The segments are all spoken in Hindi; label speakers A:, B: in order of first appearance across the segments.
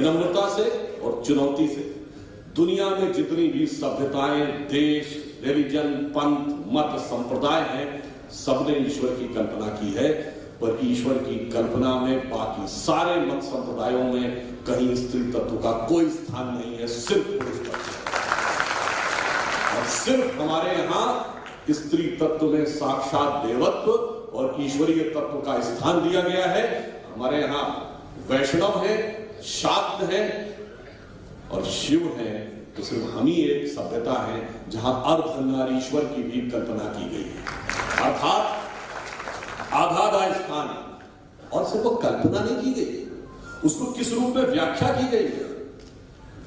A: विनम्रता से और चुनौती से। दुनिया में जितनी भी सभ्यताएं, देश, रिलीजन, पंथ, मत, संप्रदाय हैं, सबने ईश्वर की कल्पना की है, पर ईश्वर की कल्पना में बाकी सारे मत संप्रदायों में कहीं स्त्री तत्व का कोई स्थान नहीं है, सिर्फ पुरुष तत्व। और सिर्फ हमारे यहां स्त्री तत्व में साक्षात देवत्व और ईश्वरीय तत्व का स्थान दिया गया है। हमारे यहां वैष्णव है, शाक्त है और शिव है, तो सिर्फ हम ही एक सभ्यता है जहां अर्धनारीश्वर की भी कल्पना की गई है, अर्थात आधा स्थान। और सिर्फ वो कल्पना नहीं की गई, उसको किस रूप में व्याख्या की गई है।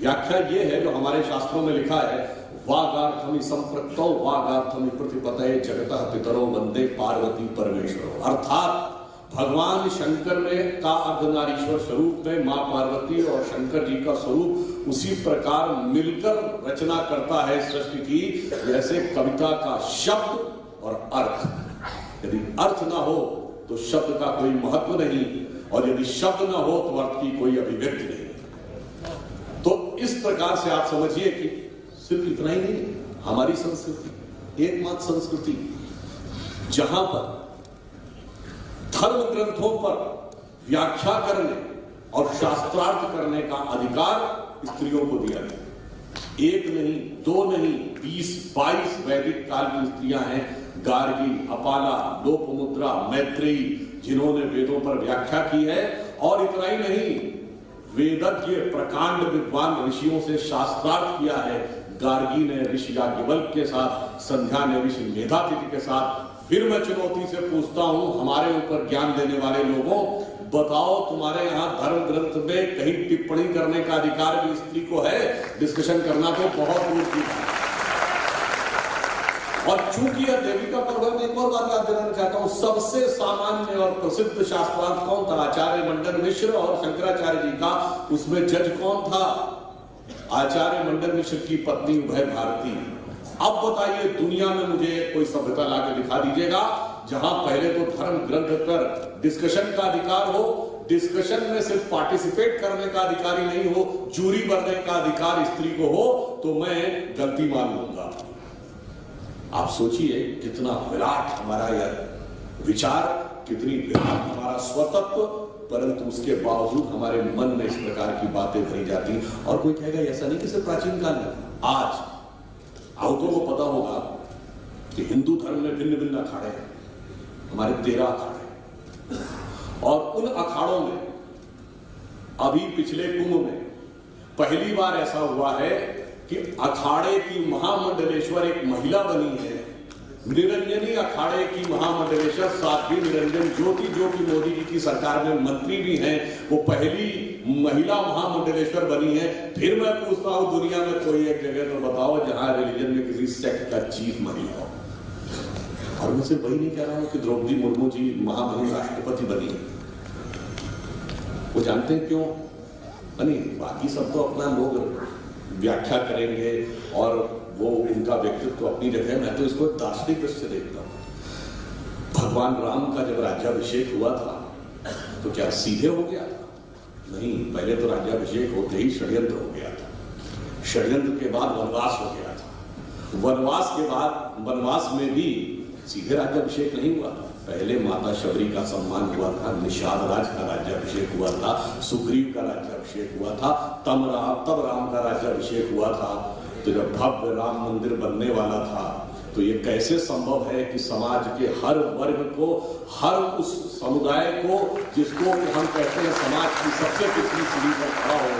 A: व्याख्या ये है जो हमारे शास्त्रों में लिखा है, वागार्थमि संप्रक्तौ वागार्थमि प्रतिपतये जगतः पितरो वंदे पार्वती परमेश्वरो। अर्थात भगवान शंकर में का अर्धनारीश्वर स्वरूप में मां पार्वती और शंकर जी का स्वरूप उसी प्रकार मिलकर रचना करता है सृष्टि की, जैसे कविता का शब्द और अर्थ। यदि अर्थ ना हो तो शब्द का कोई महत्व नहीं, और यदि शब्द ना हो तो अर्थ की कोई अभिव्यक्ति नहीं। तो इस प्रकार से आप समझिए कि सिर्फ इतना ही नहीं, हमारी संस्कृति एकमात्र संस्कृति जहां पर धर्म ग्रंथों पर व्याख्या करने और शास्त्रार्थ करने का अधिकार स्त्रियों को दिया गया। एक नहीं, दो नहीं, 20-22 वैदिक काल की स्त्रियां हैं, गार्गी, अपाला, लोपमुद्रा, मैत्रेयी, जिन्होंने वेदों पर व्याख्या की है। और इतना ही नहीं, वेदज्ञ प्रकांड विद्वान ऋषियों से शास्त्रार्थ किया है। गार्गी ने ऋषि याज्ञवल्क्य के साथ, संध्या ने ऋषि मेधातिथि के साथ। फिर मैं चुनौती से पूछता हूं हमारे ऊपर ज्ञान देने वाले लोगों, बताओ तुम्हारे यहां धर्म ग्रंथ में कहीं टिप्पणी करने का अधिकार भी स्त्री को है? डिस्कशन करना तो बहुत दूर की बात। और चूंकि यह देवी का पर्व है, एक और बात याद दिलाना चाहता हूं, सबसे सामान्य और प्रसिद्ध शास्त्रार्थ कौन था? आचार्य मंडन मिश्र और शंकराचार्य जी का। उसमें जज कौन था? आचार्य मंडन मिश्र की पत्नी उभय भारती। अब बताइए, दुनिया में मुझे कोई सभ्यता लाके दिखा दीजिएगा जहां पहले तो धर्म ग्रंथ पर डिस्कशन का अधिकार हो, डिस्कशन में सिर्फ पार्टिसिपेट करने का अधिकार ही नहीं हो, जूरी बनने का अधिकार स्त्री को हो, तो मैं गलती मान लूंगा। आप सोचिए कितना विराट हमारा यह विचार, कितनी विराट हमारा स्वतत्व, परंतु उसके बावजूद हमारे मन में इस प्रकार की बातें भरी जाती। और कोई कहेगा ऐसा नहीं कि सिर्फ प्राचीन काल में, आज बहुतों को पता होगा कि हिंदू धर्म में भिन्न भिन्न अखाड़े हैं, हमारे 13 अखाड़े, और उन अखाड़ों में अभी पिछले कुंभ में पहली बार ऐसा हुआ है कि अखाड़े की महामंडलेश्वर एक महिला बनी है। निरंजनी अखाड़े की महामंडलेश्वर साध्वी निरंजन ज्योति, जो कि मोदी जी की सरकार में मंत्री भी हैं, वो पहली महिला महामंडलेश्वर बनी है। फिर मैं पूछता हूं, दुनिया में कोई एक जगह तो बताओ जहां रिलीजन में किसी सेक्ट का चीफ महिला हो। और मैं सिर्फ वही नहीं कह रहा हूं कि द्रौपदी मुर्मू जी महामहिम राष्ट्रपति बनी है। वो जानते हैं क्यों बनी? बाकी सब तो अपना लोग व्याख्या करेंगे और वो उनका व्यक्तित्व अपनी जगह। मैं तो इसको दार्शनिक दृष्टि से देखता हूं। भगवान राम का जब राज्याभिषेक हुआ था तो क्या सीधे हो गया था? नहीं, पहले तो राज्याभिषेक होते ही षड्यंत्र हो गया था। षड्यंत्र के बाद वनवास हो गया था। वनवास के बाद वनवास में भी सीधे राज्याभिषेक नहीं हुआ था। पहले माता शबरी का सम्मान हुआ था, निषाद राज का राज्याभिषेक हुआ था, सुग्रीव का राज्याभिषेक हुआ था, तब राम का राज्याभिषेक हुआ था। तो जब भव्य राम मंदिर बनने वाला था तो ये कैसे संभव है कि समाज के हर वर्ग को, हर उस समुदाय को जिसको हम कहते हैं समाज की सबसे पिछली सीढ़ी पर खड़ा हो,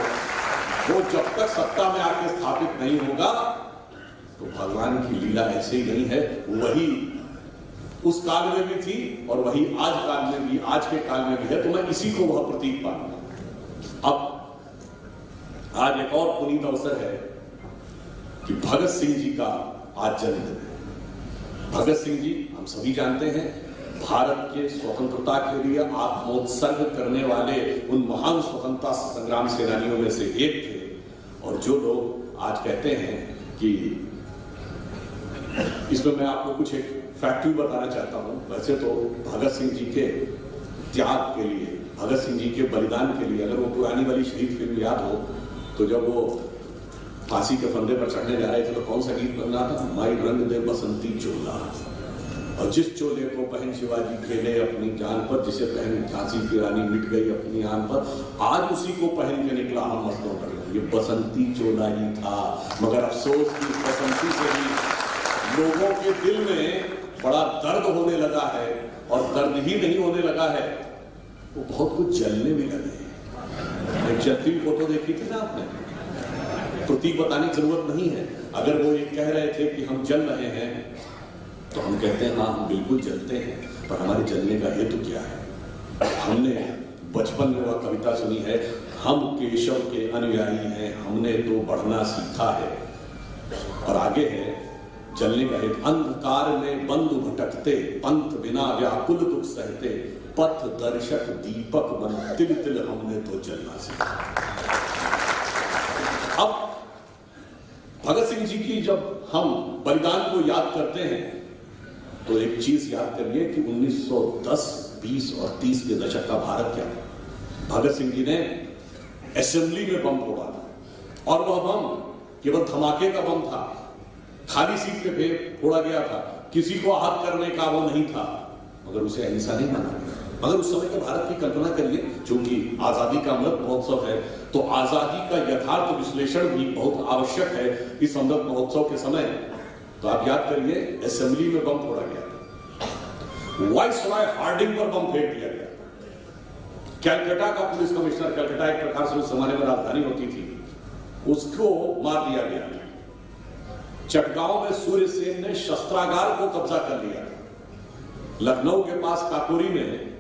A: वो जब तक सत्ता में आके स्थापित नहीं होगा, तो भगवान की लीला ऐसे ही नहीं है। वही उस काल में भी थी और वही आज काल में भी, आज के काल में भी है। तो मैं इसी को वह प्रतीक मानूंगा। अब आज एक और पुनीत अवसर है कि भगत सिंह जी का आज जन्मदिन है। भगत सिंह जी हम सभी जानते हैं, भारत के स्वतंत्रता के लिए आत्मोत्सर्ग करने वाले उन महान स्वतंत्रता संग्राम सेनानियों में से एक थे। और जो लोग आज कहते हैं कि, इसमें मैं आपको कुछ एक फैक्ट भी बताना चाहता हूं। वैसे तो भगत सिंह जी के त्याग के लिए भगत सिंह जी के बलिदान के लिए, अगर वो पुरानी वाली शहीद फिल्म याद हो तो जब वो फांसी के फंदे पर चढ़ने जा रहे थे तो कौन सा गीत बन रहा था? माई रंग दे बसंती चोला, और जिस चोले को पहन शिवाजी खेले अपनी जान पर, जिसे पहन झांसी की रानी मिट गई अपनी आन पर, आज उसी को पहन के निकला हम मस्तों पर। ये बसंती चोला ही था, मगर अफसोस की बसंती से ही लोगों के दिल में बड़ा दर्द होने लगा है, और दर्द ही नहीं होने लगा है, वो बहुत कुछ जलने भी लगे। एक जलती हुई फोटो देखी थी ना आपने, प्रतीक बताने की जरूरत नहीं है। अगर वो ये कह रहे थे कि हम जल रहे हैं तो हम कहते हैं हाँ हम बिल्कुल जलते हैं, पर हमारे जलने का हेतु क्या है? हमने बचपन में वह कविता सुनी है, हम केशव के अनुयायी हैं, हमने तो बढ़ना सीखा है, और आगे है जलने का हेतु, अंधकार में बंधु भटकते, पंथ बिना व्याकुल दुख सहते, पथ दर्शक दीपक बन तिल तिल हमने तो जलना सीखा। अब भगत सिंह जी की जब हम बलिदान को याद करते हैं तो एक चीज याद करिए कि 1910, 20 और 30 के दशक का भारत क्या था। भगत सिंह जी ने असेंबली में बम फोड़ा था, और वह बम केवल धमाके का बम था, खाली सीट पे फोड़ा गया था, किसी को आहत करने का वो नहीं था, मगर उसे अहिंसा नहीं माना गया। मगर उस समय के भारत की कल्पना करिए, क्योंकि आजादी का अमृत महोत्सव है तो आजादी का यथार्थ विश्लेषण भी बहुत आवश्यक है इस अमृत महोत्सव के समय। तो आप याद करिए, असेंबली में बम फोड़ा गया था, वाइसरॉय हार्डिंग पर बम फेंक दिया गया, कैलकाटा का पुलिस कमिश्नर, कैलकाटा एक प्रकार से उस जमाने में राजधानी होती थी, उसको मार दिया गया। चटगांव में सूर्य सेन ने शस्त्रागार को कब्जा कर लिया। लखनऊ के पास काकोरी में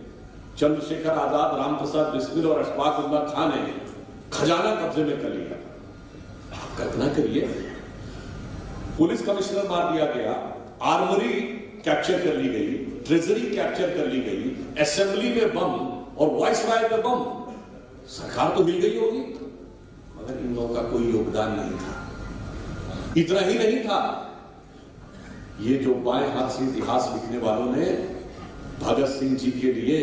A: चंद्रशेखर आजाद, रामप्रसाद बिस्मिल और अशफाक उल्लाह खान ने खजाना कब्जे में कर लिया। कल्पना करिए, पुलिस कमिश्नर मार दिया गया, आर्मरी कैप्चर कर ली गई, ट्रेजरी कैप्चर कर ली गई, असेंबली में बम और वाइसरॉय में बम। सरकार तो हिल गई होगी, मगर इन लोगों का कोई योगदान नहीं था। इतना ही नहीं था, ये जो बाएं हाथ से इतिहास लिखने वालों ने भगत सिंह जी के लिए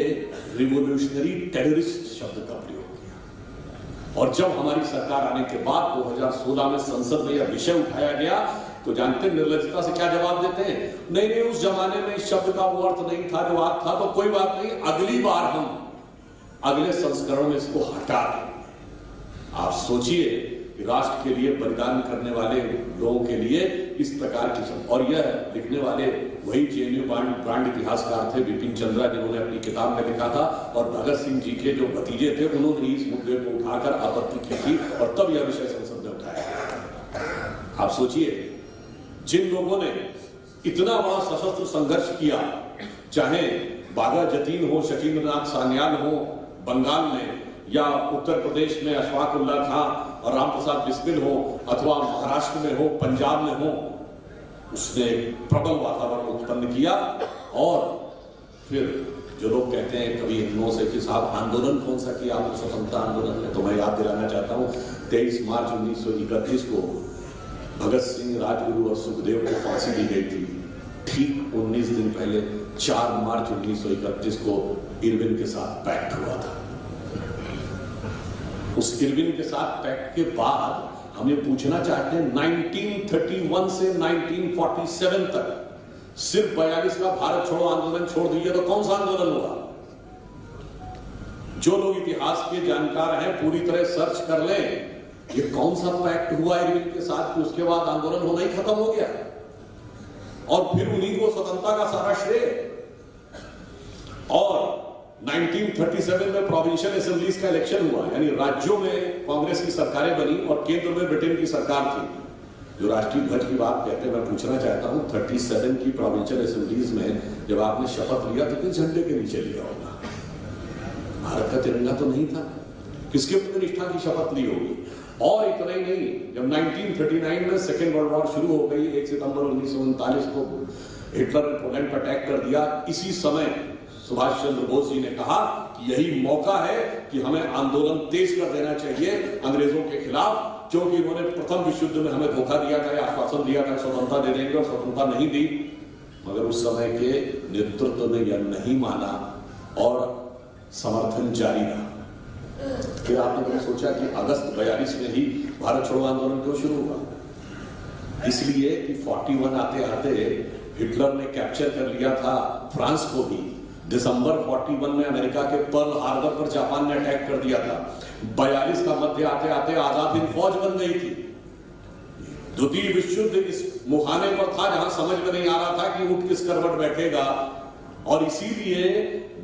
A: रिवोल्यूशनरी टेररिस्ट शब्द का प्रयोग किया। और जब हमारी सरकार आने के बाद 2016 में संसद में यह विषय उठाया गया तो जानते निर्लजता से क्या जवाब देते हैं? नहीं नहीं, उस जमाने में इस शब्द का वो अर्थ नहीं था जो आज था, तो कोई बात नहीं, अगली बार हम अगले संस्करण में इसको हटा देंगे। आप सोचिए कि राष्ट्र के लिए बलिदान करने वाले लोगों के लिए इस प्रकार की शब्द, और यह लिखने वाले वही जेएनयू ब्रांड इतिहासकार थे विपिन चंद्रा, जिन्होंने अपनी किताब में लिखा था, और भगत सिंह जी के जो भतीजे थे उन्होंने इस मुद्दे को उठाकर आपत्ति की थी, और तब यह विषय संसद में उठाया गया। आप सोचिए, जिन लोगों ने इतना बड़ा सशस्त्र संघर्ष किया, चाहे बाघा जतीन हो, शकीन्द्रनाथ सान्याल हो बंगाल में, या उत्तर प्रदेश में अशफाक उल्लाह खां और रामप्रसाद बिस्मिल हो, अथवा महाराष्ट्र में हो, पंजाब में हो, उसने प्रबल वातावरण उत्पन्न किया। और फिर जो लोग कहते हैं कभी इन से कि साहब आंदोलन कौन सा किया आपने स्वतंत्रता आंदोलन में, तो मैं याद दिलाना चाहता हूँ 23 मार्च 1931 को भगत सिंह, राजगुरु और सुखदेव को फांसी दी गई थी। ठीक 19 दिन पहले 4 मार्च 1931 को इरविन के साथ पैक्ट हुआ था। उस इरविन के साथ पैक्ट के बाद हम ये पूछना चाहते हैं, 1931 से 1947 तक सिर्फ 42 का भारत छोड़ो आंदोलन छोड़ दीजिए तो कौन सा आंदोलन हुआ? जो लोग इतिहास के जानकार हैं पूरी तरह सर्च कर लें, ये कौन सा पैक्ट हुआ इरविन के साथ कि उसके बाद आंदोलन होना ही खत्म हो गया, और फिर उन्हीं को स्वतंत्रता का सारा श्रेय। और 1937 में प्रोविंशियल असेंबलीज का इलेक्शन हुआ, यानी राज्यों में कांग्रेस की सरकारें बनी और केंद्र में ब्रिटेन की सरकार थी। जो राष्ट्रीय ध्वज की बात कहते हैं, मैं पूछना चाहता हूं 37 की प्रोविंशियल असेंबलीज में जब आपने शपथ लिया तो किस झंडे के नीचे लिया होगा? भारत का तिरंगा तो नहीं था। किसके प्रति निष्ठा की शपथ ली होगी? और इतना ही नहीं, जब 1939 में सेकेंड वर्ल्ड वॉर शुरू हो गई, 1 सितंबर 1939 को हिटलर ने पोलैंड पर अटैक कर दिया, इसी समय सुभाष चंद्र बोस जी ने कहा कि यही मौका है कि हमें आंदोलन तेज कर देना चाहिए अंग्रेजों के खिलाफ, क्योंकि उन्होंने प्रथम विश्व युद्ध में हमें धोखा दिया था या आश्वासन दिया था स्वतंत्रता दे देंगे, और स्वतंत्रता नहीं दी। मगर उस समय के नेतृत्व ने यह नहीं माना और समर्थन जारी रहा। फिर आपने कभी सोचा कि अगस्त 42 में ही भारत छोड़ो आंदोलन क्यों शुरू हुआ? इसलिए कि 41 आते आते हिटलर ने कैप्चर कर लिया था फ्रांस को भी। दिसंबर 41 में अमेरिका के पर्ल हार्बर पर जापान ने अटैक कर दिया था। 42 का मध्य आते आते आजाद हिंद फौज बन गई थी। द्वितीय विश्व युद्ध इस मुहाने पर था जहां समझ में नहीं आ रहा था कि ऊंट किस करवट बैठेगा, और इसीलिए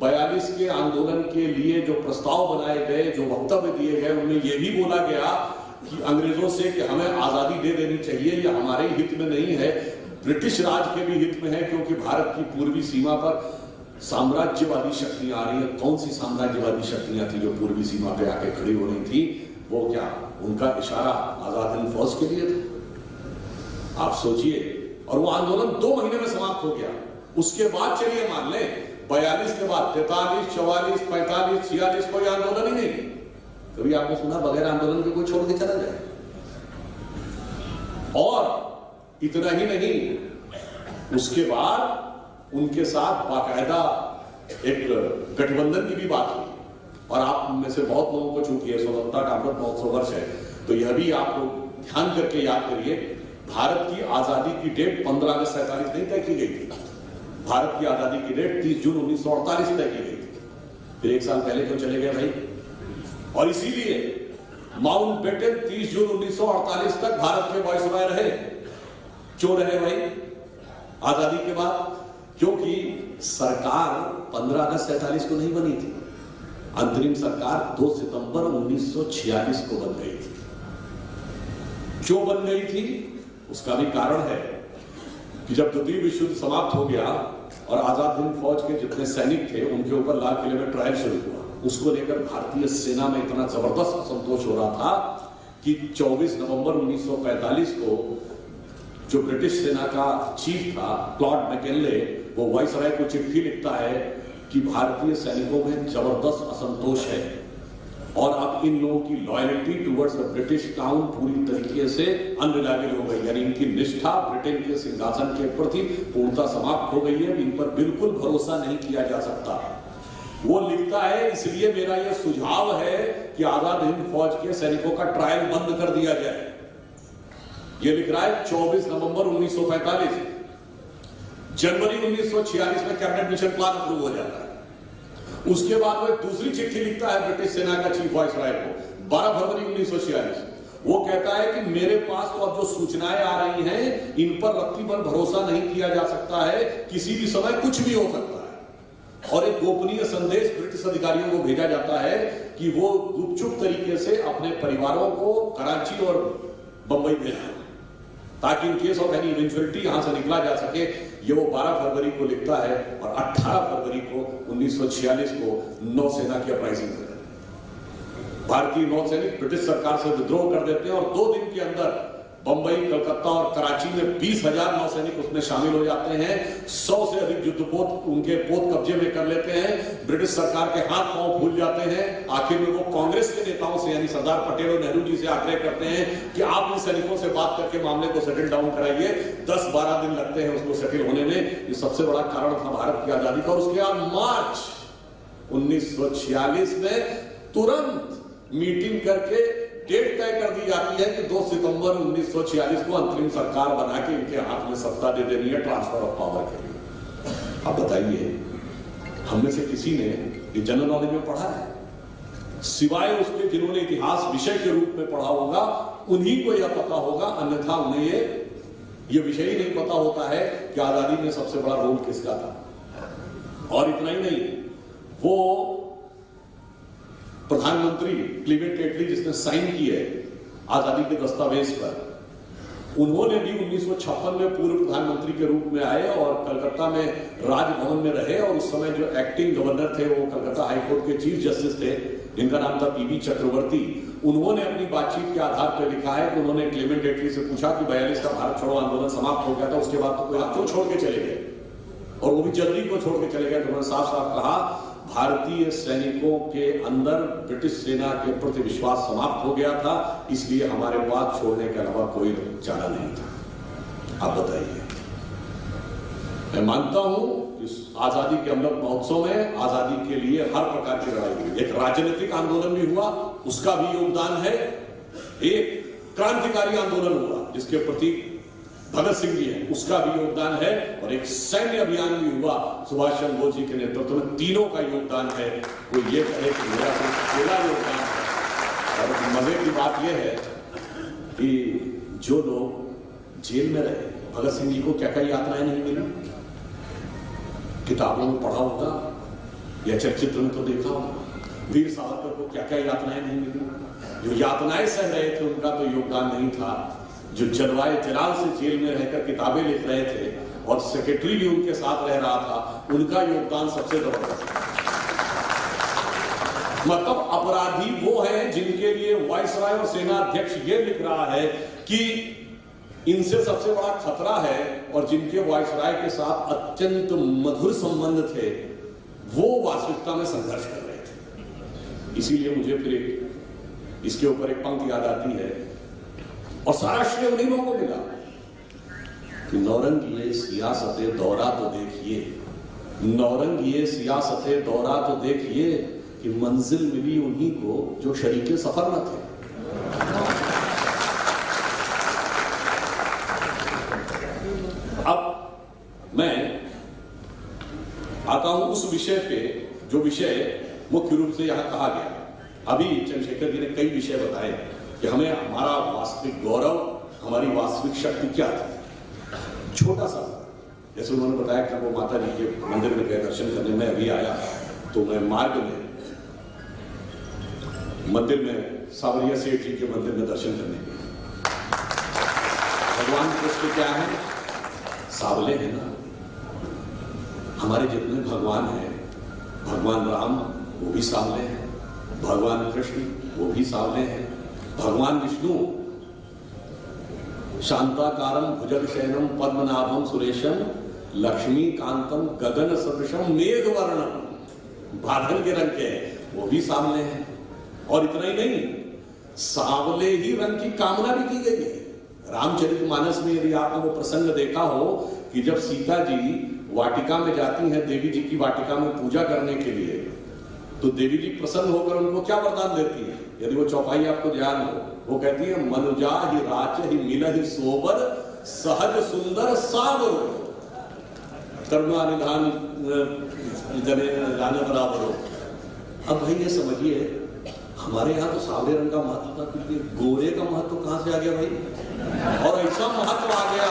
A: 42 के आंदोलन के लिए जो प्रस्ताव बनाए गए, जो वक्तव्य दिए गए, उनमें यह भी बोला गया कि अंग्रेजों से कि हमें आजादी दे देनी चाहिए, यह हमारे हित में नहीं है, ब्रिटिश राज के भी हित में है, क्योंकि भारत की पूर्वी सीमा पर साम्राज्यवादी शक्तियां आ रही है। कौन सी साम्राज्यवादी शक्तियां थी जो पूर्वी सीमा पे आके खड़ी हो रही थी? वो क्या उनका इशारा आजाद हिंद फौज के लिए था? आप सोचिए। और वो आंदोलन 2 महीने में समाप्त हो गया। उसके बाद चलिए मान लें 42 के बाद 43, 44, 45, 46 कोई आंदोलन ही नहीं। कभी आपने सुना बगैर आंदोलन के कोई छोड़ के चला जाए? और इतना ही नहीं, उसके बाद उनके साथ बाकायदा एक गठबंधन की भी बात हुई। और आप में से बहुत लोगों को चूंकि स्वतंत्रता का अमृत महोत्सव वर्ष है, तो यह भी आप लोग ध्यान करके याद करिए, भारत की आजादी की डेट 15 अगस्त 47 नहीं तय की गई थी। भारत की आजादी की डेट 30 जून 1948 तय की गई थी। फिर 1 साल पहले क्यों चले गए भाई? और इसीलिए माउंटबेटन 30 जून 1948 तक भारत के वायसराय रहे। क्यों रहे भाई आजादी के बाद? क्योंकि सरकार 15 अगस्त 47 को नहीं बनी थी। अंतरिम सरकार 2 सितंबर 1946 को बन गई थी। क्यों बन गई थी? उसका भी कारण है कि जब द्वितीय विश्व युद्ध समाप्त हो गया और आजाद हिंद फौज के जितने सैनिक थे उनके ऊपर लाल किले में ट्रायल शुरू हुआ, उसको लेकर भारतीय सेना में इतना जबरदस्त असंतोष हो रहा था कि 24 नवंबर 1945 को जो ब्रिटिश सेना का चीफ था क्लॉड मैकेनले, वो वाइसराय को चिट्ठी लिखता है कि भारतीय सैनिकों में जबरदस्त असंतोष है और अब इन लोगों की loyalty towards the British town पूरी तरीके से अनरिलायबल हो गई। यानी इनकी निष्ठा ब्रिटेन के सिंहासन के प्रति पूर्णतः समाप्त हो गई है। इन पर बिल्कुल भरोसा नहीं किया जा सकता। वो लिखता है, इसलिए मेरा यह सुझाव है कि आजाद हिंद फौज के सैनिकों का ट्रायल बंद कर दिया जाए। यह लिख रहा है 24 नवंबर 1945। जनवरी 1946 में कैबिनेट मिशन प्लान अप्रूव हो जाता है। उसके बाद वो दूसरी चिट्ठी लिखता है ब्रिटिश सेना का चीफ वाइसराय को 12 फरवरी 1946। वो कहता है कि मेरे पास तो अब जो सूचनाएं आ रही हैं इन पर रत्तीभर भरोसा नहीं किया जा सकता है, किसी भी समय कुछ भी हो सकता है। और एक गोपनीय संदेश ब्रिटिश अधिकारियों को भेजा जाता है कि वो गुपचुप तरीके से अपने परिवारों को कराची और बंबई भेजें ताकि in case of any eventuality यहां से निकला जा सके। ये वो 12 फरवरी को लिखता है और 18 फरवरी को 1946 को नौसेना की अपराइजिंग कर देते हैं। भारतीय नौसैनिक ब्रिटिश सरकार से विद्रोह कर देते हैं और 2 दिन के अंदर बंबई, कलकत्ता और कराची में 20,000 नौसैनिक उसमें शामिल हो जाते हैं। 100 से अधिक युद्धपोत उनके पोत कब्जे में कर लेते हैं। ब्रिटिश सरकार के हाथ पांव फूल जाते हैं। आखिर में वो कांग्रेस के नेताओं से यानी सरदार पटेल और नेहरू जी से आग्रह करते हैं कि आप इन सैनिकों से बात करके मामले को सेटल डाउन कराइए। 10-12 दिन लगते हैं उसको सेटल होने में। ये सबसे बड़ा कारण था भारत की आजादी का। और उसके बाद मार्च 1946 में तुरंत मीटिंग करके डेट तय कर दी जाती है कि 2 सितंबर 1946 को अंतरिम सरकार बना के इनके हाथ में सत्ता दे देनी है ट्रांसफर ऑफ पावर के लिए। अब बताइए, हम में से किसी ने ये जनरल नॉलेज में पढ़ा है? सिवाय उसके जिन्होंने इतिहास विषय के रूप में पढ़ा होगा उन्हीं को यह पता होगा, अन्यथा उन्हें ये विषय ही नहीं पता होता है कि आजादी में सबसे बड़ा रोल किसका था। और इतना ही नहीं, वो प्रधानमंत्री क्लीवेंट एटली जिसने साइन की है आजादी के दस्तावेज पर, उन्होंने भी 1956 में पूर्व प्रधानमंत्री के रूप में आए और कलकत्ता में राजभवन में रहे। और उस समय जो एक्टिंग गवर्नर थे वो कलकत्ता हाईकोर्ट के चीफ जस्टिस थे, जिनका नाम था पीबी चक्रवर्ती। उन्होंने अपनी बातचीत के आधार पर लिखा है कि उन्होंने क्लीवेंट एटली से पूछा कि 42 का भारत छोड़ो आंदोलन समाप्त हो गया था, उसके बाद तो कोई आप क्यों छोड़ के चले गए? और वो भी जल्दी को छोड़ के चले गए। तो उन्होंने साफ साफ कहा, भारतीय सैनिकों के अंदर ब्रिटिश सेना के प्रति विश्वास समाप्त हो गया था, इसलिए हमारे पास छोड़ने के अलावा कोई चारा नहीं था। आप बताइए। मैं मानता हूं इस आजादी के अमृत महोत्सव में आजादी के लिए हर प्रकार की लड़ाई हुई। एक राजनीतिक आंदोलन भी हुआ, उसका भी योगदान है। एक क्रांतिकारी आंदोलन हुआ जिसके प्रति भगत सिंह जी हैं, उसका भी योगदान है। और एक सैन्य अभियान भी हुआ सुभाष चंद्र बोस जी के नेतृत्व में, तीनों का योगदान है। वो ये कहे कि मेरा तो अकेला योगदान है। और मजे की बात यह है कि जो लोग जेल में रहे, भगत सिंह जी को क्या क्या यातनाएं नहीं मिली, किताबों में पढ़ा होगा या चलचित्र में तो देखा होगा। वीर सावरकर को क्या क्या यातनाएं नहीं मिली, जो यातनाएं सह रहे थे उनका तो योगदान नहीं था। जो जलवाए जलाल से जेल में रहकर किताबें लिख रहे थे और सेक्रेटरी भी उनके साथ रह रहा था, उनका योगदान सबसे जबरदस्त। मतलब अपराधी वो है जिनके लिए वायसराय और सेना अध्यक्ष ये लिख रहा है कि इनसे सबसे बड़ा खतरा है, और जिनके वायसराय के साथ अत्यंत मधुर संबंध थे, वो वास्तविकता में संघर्ष कर रहे थे। इसीलिए मुझे फिर इसके ऊपर एक पंक्ति याद आती है, और सारा श्रेय उन्हीं लोगों को मिला कि नौरंगिए सियासते दौरा तो देखिए, नौरंगिए सियासते दौरा तो देखिए, कि मंजिल मिली उन्हीं को जो शरीके सफर न थे। अब मैं आता हूं उस विषय पे जो विषय मुख्य रूप से यहां कहा गया। अभी चंद्रशेखर जी ने कई विषय बताए कि हमें हमारा वास्तविक गौरव, हमारी वास्तविक शक्ति क्या थी। छोटा सा जैसे उन्होंने बताया कि वो माता जी के मंदिर में गए दर्शन करने में, अभी आया तो मैं मार्ग में मंदिर में सावरिया सेठ जी के मंदिर में दर्शन करने गया। भगवान कृष्ण क्या है, सावले हैं ना। हमारे जितने भगवान हैं, भगवान राम वो भी सावले हैं, भगवान कृष्ण वो भी सावले हैं, भगवान विष्णु शांताकारम भुजगशयनम पद्मनाभम सुरेशम लक्ष्मीकांतम गगन सदृशम मेघवर्णम, बादल के रंग के हैं, वो भी सावले हैं। और इतना ही नहीं, सावले ही रंग की कामना भी की गई है। रामचरितमानस में यदि आपने वो प्रसंग देखा हो कि जब सीता जी वाटिका में जाती हैं, देवी जी की वाटिका में पूजा करने के लिए, तो देवी जी प्रसन्न होकर उनको क्या वरदान देती है, यदि वो चौपाई आपको ध्यान हो, वो कहती है मनुजा ही राच ही मिल ही सोबर सहज सुंदर सावर करुणा निधान जने जाने बराबर हो। अब भाई ये समझिए, हमारे यहाँ तो सावले रंग का महत्व था, क्योंकि गोरे का महत्व कहां से आ गया भाई, और ऐसा महत्व आ गया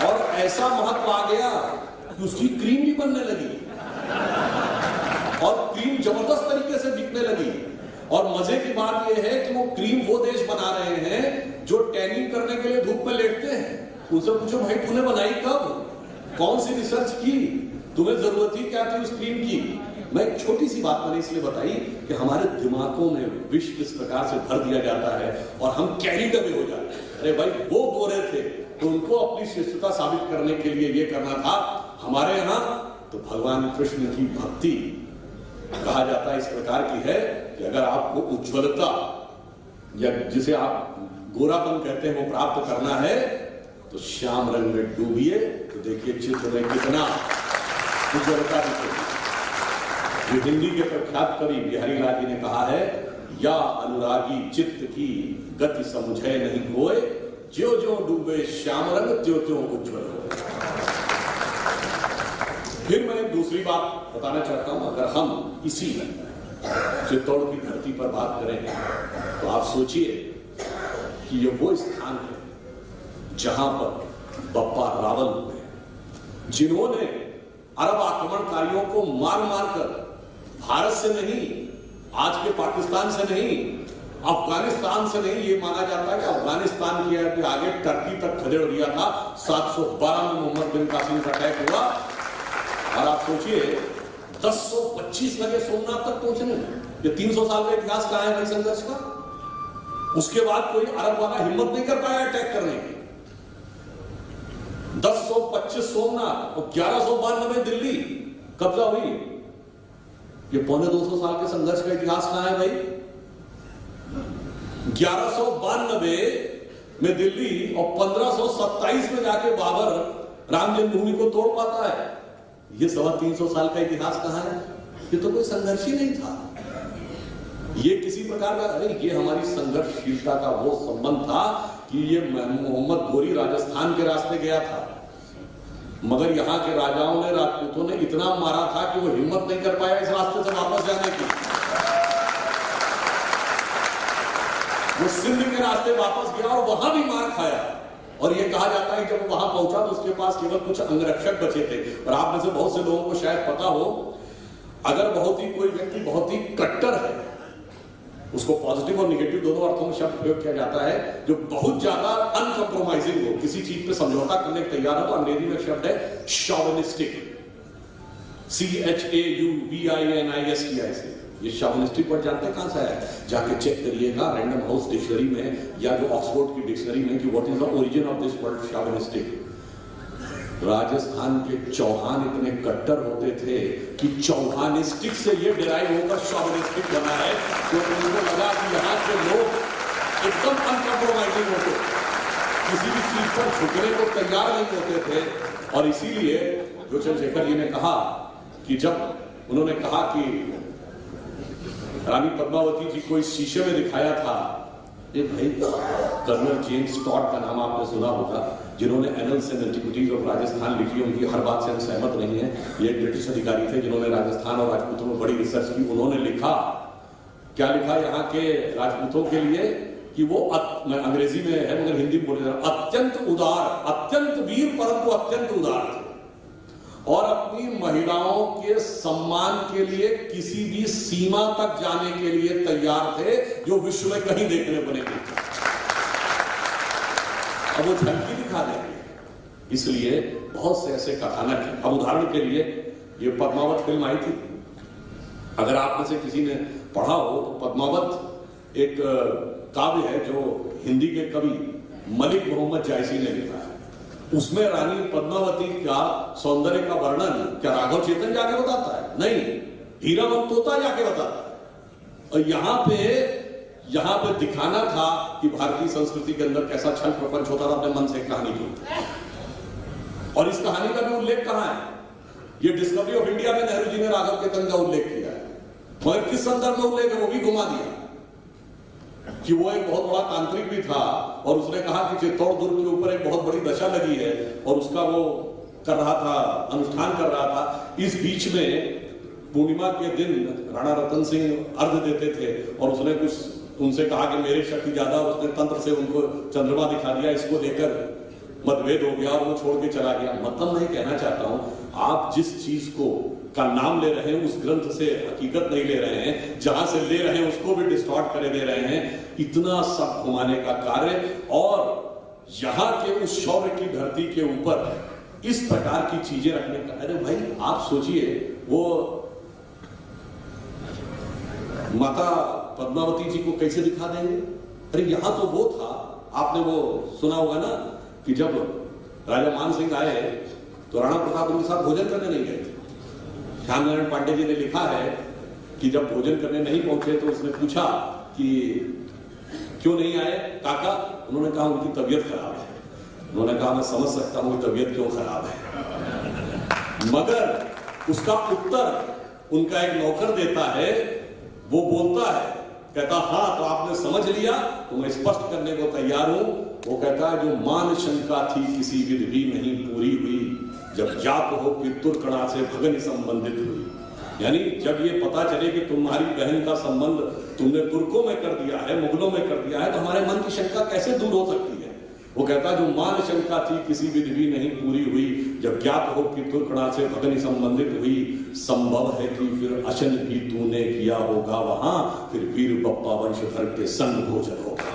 A: और ऐसा महत्व आ गया कि उसकी क्रीम भी बनने लगी, और क्रीम जबरदस्त तरीके से बिकने लगी। और मजे की बात यह है कि वो क्रीम वो देश बना रहे हैं जो टैनिंग करने के लिए धूप में लेटते हैं। उनसे पूछो भाई तूने बनाई कब, कौन सी रिसर्च की, तुम्हें जरूरत ही क्या थी उस क्रीम की। मैं एक छोटी सी बात मैंने इसलिए बताई कि हमारे दिमागों में विष किस प्रकार से भर दिया जाता है और हम कैरिड अवे हो जाते हैं। अरे भाई वो गोरे थे तो उनको अपनी श्रेष्ठता साबित करने के लिए ये करना था। हमारे यहाँ तो भगवान कृष्ण की भक्ति कहा जाता है इस प्रकार की है कि अगर आपको उज्ज्वलता या जिसे आप गोरापन कहते हैं वो प्राप्त करना है तो श्याम रंग में डूबिए, तो देखिए चित्र में कितना उज्ज्वलता दिखेगी। ये हिंदी के प्रख्यात कवि बिहारी लाल जी ने कहा है, या अनुरागी चित्त की गति समझे नहीं कोय, ज्यों ज्यों डूबे श्याम रंग त्यों त्यों उज्ज्वल हो। फिर मैं दूसरी बात बताना चाहता हूं, अगर हम इसी चित्तौड़ की धरती पर बात करें तो आप सोचिए कि ये वो स्थान है जहां पर बप्पा रावल हुए, जिन्होंने अरब आक्रमणकारियों को मार मार कर भारत से नहीं, आज के पाकिस्तान से नहीं, अफगानिस्तान से नहीं, ये माना जाता है कि अफगानिस्तान के आगे टर्की तक खदेड़ दिया था। 712 में मोहम्मद बिन कासिम का अटैक हुआ और आप सोचिए 1025 लगे सोमनाथ तक पहुंचने में। ये 300 साल का इतिहास कहां है भाई संघर्ष का। उसके बाद कोई अरब वाला हिम्मत नहीं कर पाया अटैक करने की। 1025 सोमनाथ और 1192 में दिल्ली कब्जा हुई। ये 250 साल के संघर्ष का इतिहास कहां है भाई। 1192 में दिल्ली और 1527 में जाके बाबर राम जन्मभूमि को तोड़ पाता है। ये 350 साल का इतिहास कहां है? ये तो कोई संघर्ष ही नहीं था। ये किसी प्रकार का, अरे ये हमारी संघर्षशीलता का वो संबंध था कि ये मोहम्मद गोरी राजस्थान के रास्ते गया था, मगर यहाँ के राजाओं ने, राजपूतों ने इतना मारा था कि वो हिम्मत नहीं कर पाया इस रास्ते से वापस जाने की। वो सिंध के रास्ते वापस गया और वहां भी मार खाया। और ये कहा जाता है जब वहां पहुंचा तो उसके पास केवल कुछ अंगरक्षक बचे थे। और आप में से बहुत से लोगों को शायद पता हो, अगर कोई व्यक्ति बहुत ही कट्टर है, उसको पॉजिटिव और निगेटिव दोनों अर्थों में शब्द प्रयोग किया जाता है, जो बहुत ज्यादा अनकंप्रोमाइजिंग हो, किसी चीज पे समझौता करने के तैयार हो, तो अंग्रेजी में शब्द है शॉविनिस्टिक, CHAUVINISTIC। ये शॉविनिस्टिक वर्ड जानते हैं कहां से है? जाके चेक करिएगा रैंडम हाउस डिक्शनरी में या जो ऑक्सफोर्ड की डिक्शनरी में कि what is the origin of this word chauvinistic. Rajasthan के चौहान इतने कट्टर होते थे कि चौहानिस्टिक से ये डिराइव होकर शॉविनिस्टिक बना है, क्योंकि उनको लगा कि यहाँ के लोग एकदम अनकंप्रोमाइजिंग होते, किसी भी चीज पर झुकने को तैयार नहीं होते थे। और इसीलिए जो चंद्रशेखर जी ने कहा कि जब उन्होंने कहा कि रानी पद्मावती जी को इस शीशे में दिखाया था, ये भाई कर्नल जेम्स टॉड का नाम आपने सुना होगा, जिन्होंने annuls and antiquities of Rajasthan लिखी, उनकी हर बात से हम सहमत नहीं है। ये एक ब्रिटिश अधिकारी थे जिन्होंने राजस्थान और राजपूतों में बड़ी रिसर्च की। उन्होंने लिखा, क्या लिखा यहाँ के राजपूतों के लिए कि वो अंग्रेजी में है मगर हिंदी में बोले, अत्यंत उदार, अत्यंत वीर परंतु अत्यंत उदार थे और अपनी महिलाओं के सम्मान के लिए किसी भी सीमा तक जाने के लिए तैयार थे जो विश्व में कहीं देखने को नहीं मिलती। अब वो झलकी दिखा देंगे, इसलिए बहुत से ऐसे कथानक हैं। अब उदाहरण के लिए ये पद्मावत फिल्म आई थी, अगर आप में से किसी ने पढ़ा हो तो पद्मावत एक काव्य है जो हिंदी के कवि मलिक मोहम्मद जायसी ने लिखा है। उसमें रानी पद्मावती का सौंदर्य का वर्णन क्या राघव चेतन जाके बताता है? नहीं, हीरामन तोता जाके बताता है। और यहां पे दिखाना था कि भारतीय संस्कृति के अंदर कैसा छल प्रपंच होता था, अपने मन से कहानी की। और इस कहानी का भी उल्लेख कहां है? ये डिस्कवरी ऑफ इंडिया में नेहरू जी ने राघव चेतन का उल्लेख किया है, मगर किस संदर्भ में उल्लेख है वो भी घुमा दिया कि वो एक बहुत बड़ा तांत्रिक भी था और उसने कहा कि चित्तौड़ दुर्ग के ऊपर एक बहुत बड़ी दशा लगी है और उसका वो कर रहा था, अनुष्ठान कर रहा था। इस बीच में पूर्णिमा के दिन राणा रतन सिंह अर्घ देते थे और उसने कुछ उनसे कहा कि मेरी शक्ति ज्यादा, उसने तंत्र से उनको चंद्रमा दिखा दिया, इसको लेकर मतभेद हो गया और वो छोड़ के चला गया। मतलब मैं कहना चाहता हूं, आप जिस चीज को का नाम ले रहे हैं उस ग्रंथ से हकीकत नहीं ले रहे हैं, जहां से ले रहे हैं उसको भी डिस्टॉर्ट करे दे रहे हैं। इतना सब घुमाने का कार्य, और यहाँ के उस शौर्य की धरती के ऊपर इस प्रकार की चीजें रखने का, अरे भाई आप सोचिए, वो माता पद्मावती जी को कैसे दिखा देंगे? अरे यहां तो वो था, आपने वो सुना होगा ना कि जब राजा मान सिंह आए तो राणा प्रताप उनके साथ भोजन करने नहीं गए थे। श्याम नारायण पांडे जी ने लिखा है कि जब भोजन करने नहीं पहुंचे तो उसने पूछा कि क्यों नहीं आए काका? उन्होंने कहा उनकी तबीयत खराब है। उन्होंने कहा मैं समझ सकता हूं तबीयत क्यों खराब है, मगर उसका उत्तर उनका एक नौकर देता है। वो बोलता है, कहता हाँ तो आपने समझ लिया तो मैं स्पष्ट करने को तैयार हूं। वो कहता है जो मान शंका थी किसी विधि भी नहीं पूरी हुई, जब ज्ञात हो कि तुर्कणा से भगनी संबंधित हुई। यानी जब ये पता चले कि तुम्हारी बहन का संबंध तुमने तुर्कों में कर दिया है, मुगलों में कर दिया है, तो हमारे मन की शंका कैसे दूर हो सकती है? वो कहता है जो मान शंका थी किसी विधि भी नहीं पूरी हुई, जब ज्ञात हो कि तुर्कणा से भगनी संबंधित हुई, संभव है कि फिर अशन भी तूने किया होगा वहां, फिर वीर बप्पा वंशधर के संग भोजन होगा।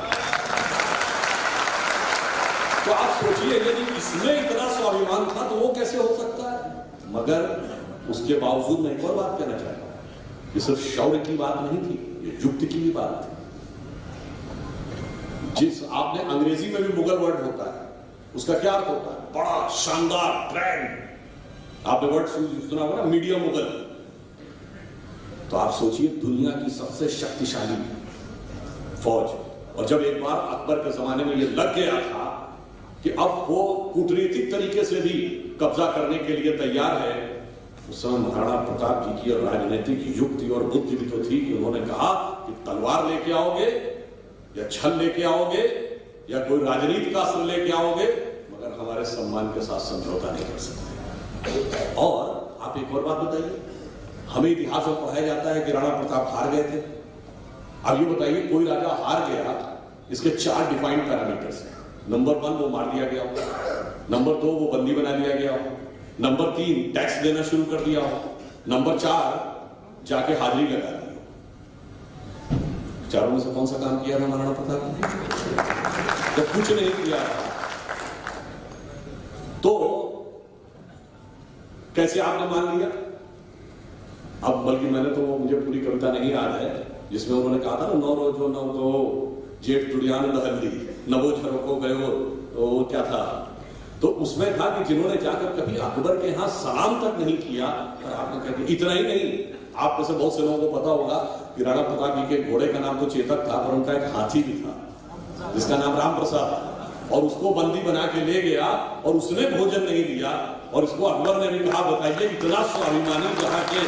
A: तो आप सोचिए यदि इसमें इतना स्वाभिमान था तो वो कैसे हो सकता है? मगर उसके बावजूद मैं एक और बात कहना चाहता हूं, ये सिर्फ शौर्य की बात नहीं थी, ये युक्ति की भी बात थी। जिस आपने अंग्रेजी में भी मुगल वर्ड होता है, उसका क्या अर्थ होता है? बड़ा शानदार, ग्रैंड। आपने वर्ड सुना होगा ना, मीडिया मुगल। तो आप सोचिए दुनिया की सबसे शक्तिशाली फौज और जब एक बार अकबर के जमाने में ये लग गया था कि अब वो कूटनीतिक तरीके से भी कब्जा करने के लिए तैयार है, उस समय महाराणा प्रताप जी की और राजनीतिक युक्ति और बुद्धि भी तो थी कि उन्होंने कहा कि तलवार लेके आओगे या छल लेके आओगे या कोई राजनीति का अस्त्र लेके आओगे, मगर हमारे सम्मान के साथ समझौता नहीं कर सकते। और आप एक और बात बताइए, हमें इतिहास में पढ़ाया जाता है कि राणा प्रताप हार गए थे। अब ये बताइए, कोई राजा हार गया, इसके 4 डिफाइंड पैरामीटर्स हैं। नंबर 1 वो मार दिया गया हो, नंबर 2 वो बंदी बना लिया गया हो, नंबर 3 टैक्स देना शुरू कर दिया हो, नंबर 4 जाके हाजिरी लगा दी हो। चारों में से कौन सा काम किया था महाराणा प्रताप ने? जब कुछ नहीं किया था तो कैसे आपने मान लिया? अब बल्कि मैंने तो मुझे पूरी कविता नहीं याद है जिसमें उन्होंने कहा था ना, नौ रोजो नौ तो जेठ तुड़ियान दहल्ली नवो झरोको गयो, तो क्या था, तो उसमें था कि जिन्होंने जाकर कभी अकबर के यहां सलाम तक नहीं किया, और आपने कह दिया। इतना ही नहीं, आप में से बहुत से लोगों को पता होगा कि राणा प्रताप जी के घोड़े का नाम तो चेतक था, पर उनका एक हाथी भी था जिसका नाम राम प्रसाद था, और उसको बंदी बना के ले गया और उसने भोजन नहीं दिया, और इसको अकबर ने भी कहा, बताइए इतना स्वाभिमानी जहाँ के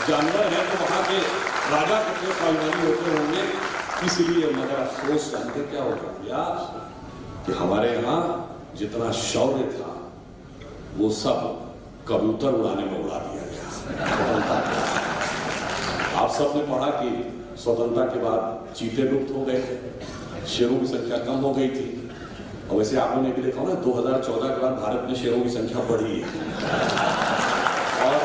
A: जानवर है तो वहां के राजा कितने स्वाभिमानी होते होंगे। इसलिए मगर अफसोस जानते क्या हो गया कि हमारे यहाँ जितना शौर्य था वो सब कबूतर उड़ाने में उड़ा दिया गया। आप सबने पढ़ा कि स्वतंत्रता के बाद चीते लुप्त हो गए थे, शेरों की संख्या कम हो गई थी, और वैसे आप लोगों ने भी देखा ना 2014 के बाद भारत में शेरों की संख्या बढ़ी है, और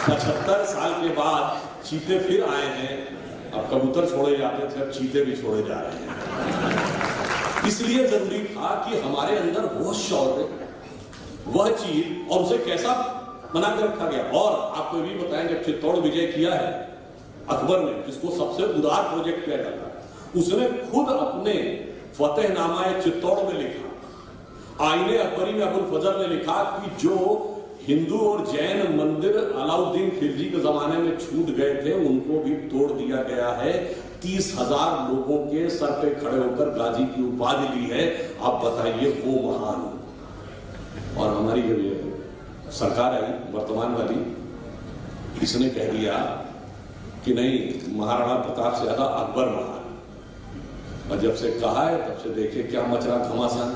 A: 75 साल के बाद चीते फिर आए हैं। अब कबूतर छोड़े जाते थे, अब चीते भी छोड़े जा रहे हैं। इसलिए जरूरी था कि हमारे अंदर वह शौर्य, वह चीज, और उसे कैसा बना कर रखा गया। और आपको भी बताएं, जब चित्तौड़ विजय किया है अकबर ने, जिसको सबसे उदार प्रोजेक्ट किया जाता है, उसने खुद अपने फतेहनामा चित्तौड़ में लिखा, आईने अकबरी में अबुल फजल ने लिखा कि जो हिंदू और जैन मंदिर अलाउद्दीन खिलजी के जमाने में छूट गए थे उनको भी तोड़ दिया गया है। 30,000 लोगों के सर पे खड़े होकर गाजी की उपाधि ली है। आप बताइए वो महान। और हमारी जब ये सरकार आई वर्तमान वाली, इसने कह दिया कि नहीं, महाराणा प्रताप से ज्यादा अकबर महान। और जब से कहा है तब से देखिए क्या मच रहा घमासान।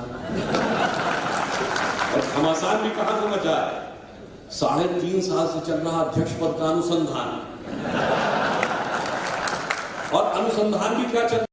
A: और घमासान भी कहां से मचा है? 3.5 साल से चल रहा अध्यक्ष पद का अनुसंधान। और अनुसंधान भी क्या चल